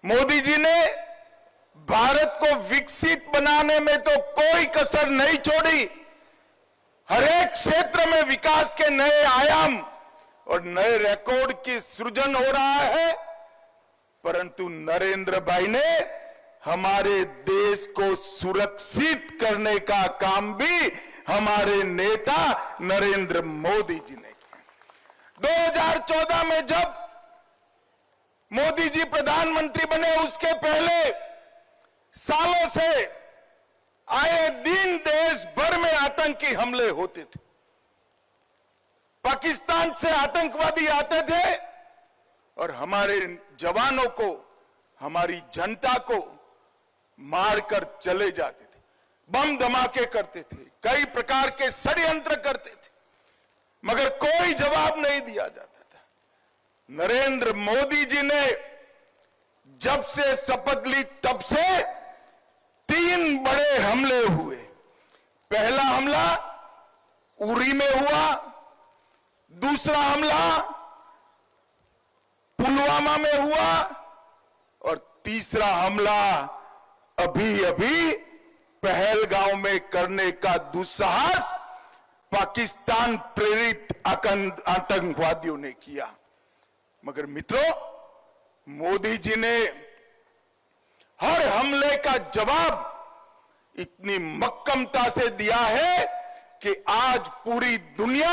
मोदी जी ने भारत को विकसित बनाने में तो कोई कसर नहीं छोड़ी। हर एक क्षेत्र में विकास के नए आयाम और नए रिकॉर्ड की सृजन हो रहा है। परंतु नरेंद्र भाई ने हमारे देश को सुरक्षित करने का काम भी हमारे नेता नरेंद्र मोदी जी ने किया। 2014 में जब मोदी जी प्रधानमंत्री बने, उसके पहले सालों से आए दिन देश भर में आतंकी हमले होते थे। पाकिस्तान से आतंकवादी आते थे और हमारे जवानों को, हमारी जनता को मारकर चले जाते थे, बम धमाके करते थे, कई प्रकार के षड्यंत्र करते थे, मगर कोई जवाब नहीं दिया जाता था। नरेंद्र मोदी जी ने जब से शपथ ली तब से 3 बड़े हमले हुए। पहला हमला उरी में हुआ, दूसरा हमला पुलवामा में हुआ और तीसरा हमला अभी पहलगांव में करने का दुस्साहस पाकिस्तान प्रेरित आतंकवादियों ने किया। मगर मित्रों, मोदी जी ने हर हमले का जवाब इतनी मक्कमता से दिया है कि आज पूरी दुनिया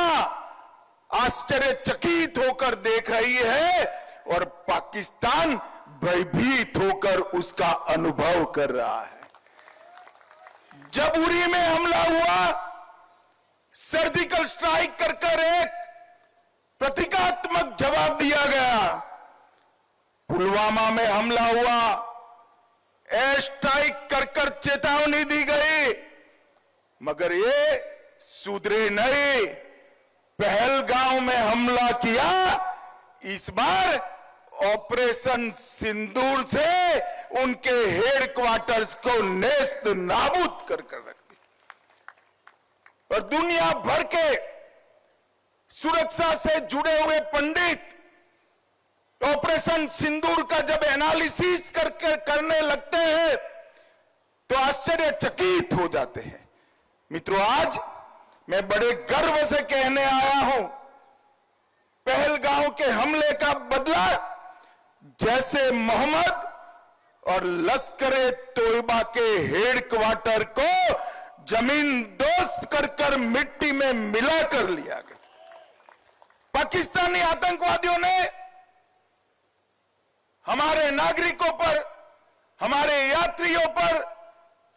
आश्चर्यचकित होकर देख रही है और पाकिस्तान भयभीत होकर उसका अनुभव कर रहा है। जब उरी में हमला हुआ, सर्जिकल स्ट्राइक कर एक प्रतीकात्मक जवाब दिया गया। पुलवामा में हमला हुआ, एयर स्ट्राइक कर चेतावनी दी गई, मगर ये सुधरे नहीं। पहलगांव में हमला किया, इस बार ऑपरेशन सिंदूर से उनके हेडक्वार्टर्स को नेस्त नाबूद कर रख दिया। और दुनिया भर के सुरक्षा से जुड़े हुए पंडित ऑपरेशन सिंदूर का जब एनालिसिस करने लगते हैं तो आश्चर्यचकित हो जाते हैं। मित्रों, आज मैं बड़े गर्व से कहने आया हूं, पहलगांव के हमले का बदला जैसे मोहम्मद और लश्कर-ए तोयबा के हेडक्वार्टर को जमीन दोस्त कर मिट्टी में मिला कर लिया गया। पाकिस्तानी आतंकवादियों ने हमारे नागरिकों पर, हमारे यात्रियों पर,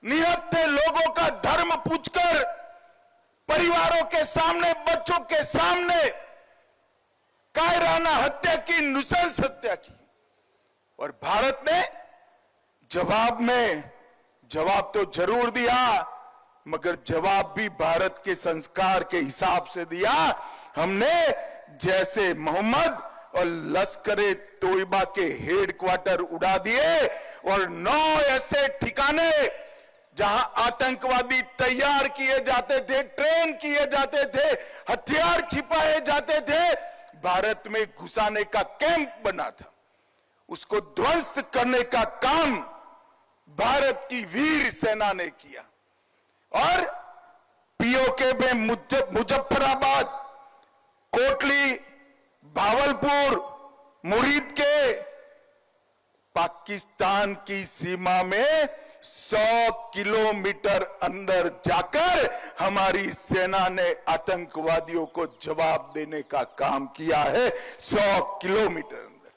निहत्थे लोगों का धर्म पूछकर परिवारों के सामने, बच्चों के सामने कायराना हत्या की, नृशंस हत्या की। और भारत ने जवाब तो जरूर दिया, मगर जवाब भी भारत के संस्कार के हिसाब से दिया। हमने जैसे मोहम्मद और लश्कर-ए तोयबा के हेडक्वार्टर उड़ा दिए और 9 ऐसे ठिकाने जहां आतंकवादी तैयार किए जाते थे, ट्रेन किए जाते थे, हथियार छिपाए जाते थे, भारत में घुसाने का कैंप बना था। उसको ध्वस्त करने का काम भारत की वीर सेना ने किया। और पीओके में मुजफ्फराबाद, कोटली, भावलपुर, मुरीद के पाकिस्तान की सीमा में 100 किलोमीटर अंदर जाकर हमारी सेना ने आतंकवादियों को जवाब देने का काम किया है। 100 किलोमीटर अंदर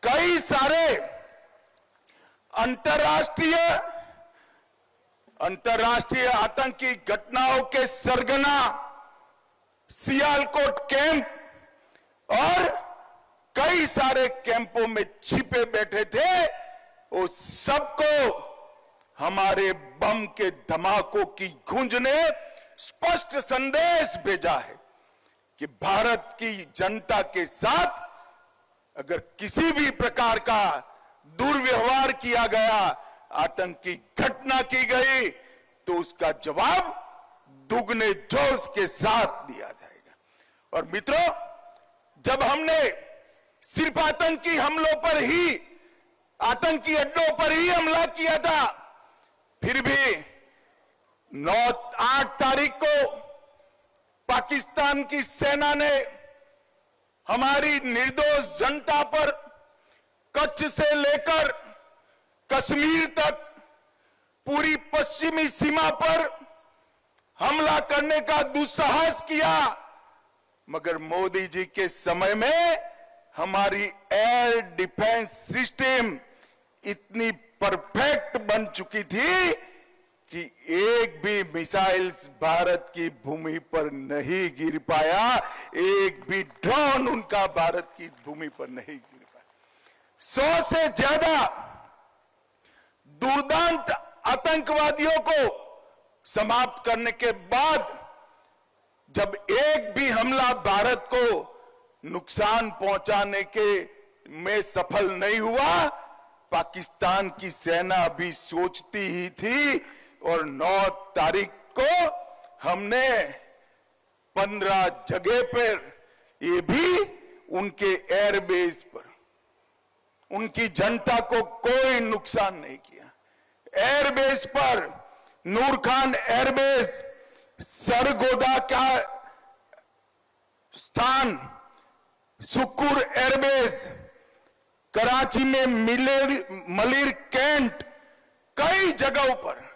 कई सारे अंतरराष्ट्रीय आतंकी घटनाओं के सरगना सियालकोट कैंप और कई सारे कैंपों में छिपे बैठे थे। वो सबको हमारे बम के धमाकों की गूंज ने स्पष्ट संदेश भेजा है कि भारत की जनता के साथ अगर किसी भी प्रकार का दुर्व्यवहार किया गया, आतंकी घटना की गई, तो उसका जवाब दुगने जोश के साथ दिया जाएगा। और मित्रों, जब हमने सिर्फ आतंकी हमलों पर ही आतंकी अड्डों पर ही हमला किया था। फिर भी 8 तारीख को पाकिस्तान की सेना ने हमारी निर्दोष जनता पर कच्छ से लेकर कश्मीर तक पूरी पश्चिमी सीमा पर हमला करने का दुस्साहस किया। मगर मोदी जी के समय में हमारी एयर डिफेंस सिस्टम इतनी परफेक्ट बन चुकी थी कि एक भी मिसाइल्स भारत की भूमि पर नहीं गिर पाया, एक भी ड्रोन उनका भारत की भूमि पर नहीं गिर पाया। 100 से ज्यादा दुर्दांत आतंकवादियों को समाप्त करने के बाद जब एक भी हमला भारत को नुकसान पहुंचाने के में सफल नहीं हुआ, पाकिस्तान की सेना भी सोचती ही थी। और 9 तारीख को हमने 15 जगह पर, ये भी उनके एयरबेस पर, उनकी जनता को कोई नुकसान नहीं किया। एयरबेस पर नूर खान एयरबेस, सरगोदा का स्थान, सुक्कुर एयरबेस, कराची में मलिर कैंट, कई जगहों पर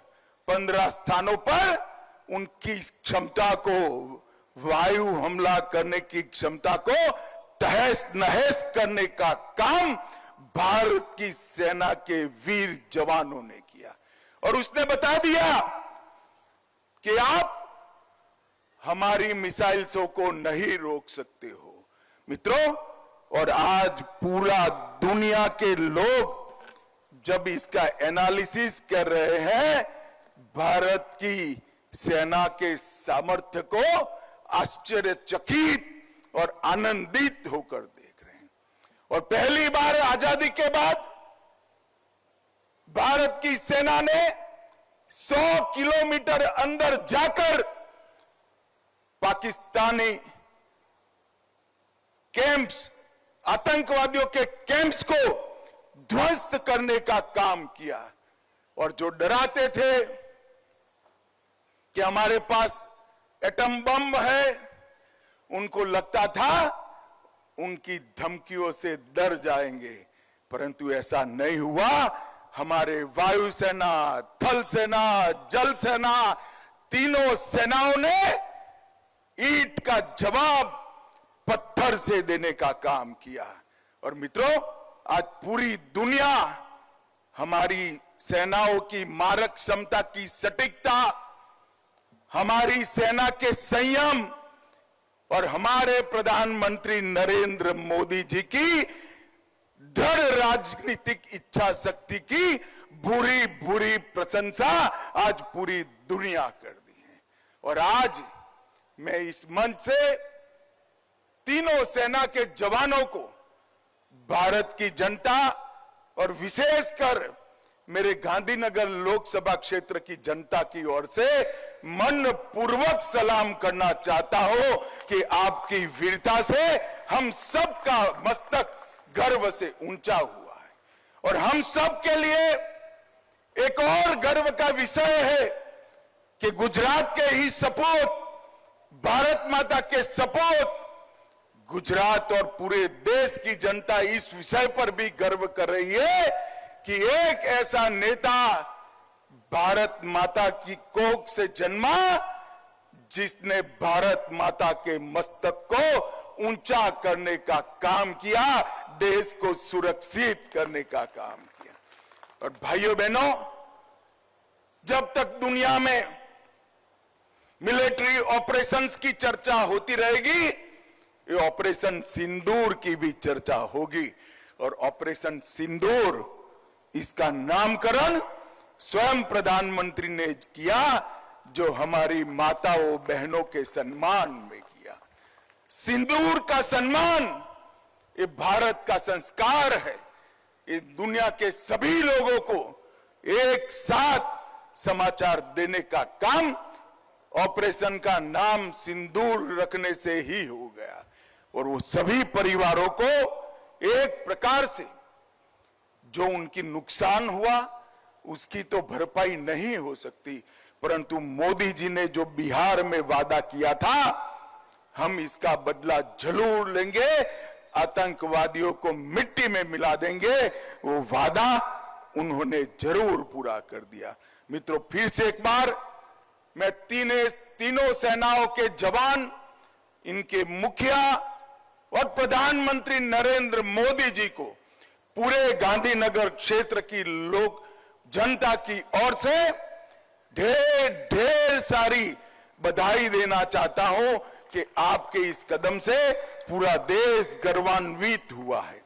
15 स्थानों पर उनकी क्षमता को, वायु हमला करने की क्षमता को तहस नहस करने का काम भारत की सेना के वीर जवानों ने किया। और उसने बता दिया कि आप हमारी मिसाइल्सों को नहीं रोक सकते हो। मित्रों, और आज पूरा दुनिया के लोग जब इसका एनालिसिस कर रहे हैं, भारत की सेना के सामर्थ्य को आश्चर्यचकित और आनंदित होकर देख रहे हैं। और पहली बार आजादी के बाद भारत की सेना ने 100 किलोमीटर अंदर जाकर पाकिस्तानी कैंप्स, आतंकवादियों के कैंप्स को ध्वस्त करने का काम किया। और जो डराते थे कि हमारे पास एटम बम है, उनको लगता था उनकी धमकियों से डर जाएंगे, परंतु ऐसा नहीं हुआ। हमारे वायुसेना, थल सेना, जल सेना, तीनों सेनाओं ने ईंट का जवाब पत्थर से देने का काम किया। और मित्रों, आज पूरी दुनिया हमारी सेनाओं की मारक क्षमता की सटीकता, हमारी सेना के संयम और हमारे प्रधानमंत्री नरेंद्र मोदी जी की दृढ़ राजनीतिक इच्छा शक्ति की बुरी बुरी प्रशंसा आज पूरी दुनिया कर दी है। और आज मैं इस मंच से तीनों सेना के जवानों को, भारत की जनता और विशेषकर मेरे गांधीनगर लोकसभा क्षेत्र की जनता की ओर से मन पूर्वक सलाम करना चाहता हूं कि आपकी वीरता से हम सबका मस्तक गर्व से ऊंचा हुआ है। और हम सब के लिए एक और गर्व का विषय है कि गुजरात के ही सपूत, भारत माता के सपूत, गुजरात और पूरे देश की जनता इस विषय पर भी गर्व कर रही है कि एक ऐसा नेता भारत माता की कोख से जन्मा, जिसने भारत माता के मस्तक को ऊंचा करने का काम किया, देश को सुरक्षित करने का काम किया। और भाइयों बहनों, जब तक दुनिया में मिलिट्री ऑपरेशंस की चर्चा होती रहेगी, ये ऑपरेशन सिंदूर की भी चर्चा होगी। और ऑपरेशन सिंदूर, इसका नामकरण स्वयं प्रधानमंत्री ने किया, जो हमारी माताओं बहनों के सम्मान में किया। सिंदूर का सम्मान ये भारत का संस्कार है। ये दुनिया के सभी लोगों को एक साथ समाचार देने का काम ऑपरेशन का नाम सिंदूर रखने से ही हो गया। और वो सभी परिवारों को एक प्रकार से जो उनकी नुकसान हुआ उसकी तो भरपाई नहीं हो सकती, परंतु मोदी जी ने जो बिहार में वादा किया था, हम इसका बदला जरूर लेंगे, आतंकवादियों को मिट्टी में मिला देंगे, वो वादा उन्होंने जरूर पूरा कर दिया। मित्रों, फिर से एक बार मैं तीनों सेनाओं के जवान, इनके मुखिया और प्रधानमंत्री नरेंद्र मोदी जी को पूरे गांधीनगर क्षेत्र की लोग जनता की ओर से ढेर ढेर सारी बधाई देना चाहता हूं कि आपके इस कदम से पूरा देश गर्वान्वित हुआ है।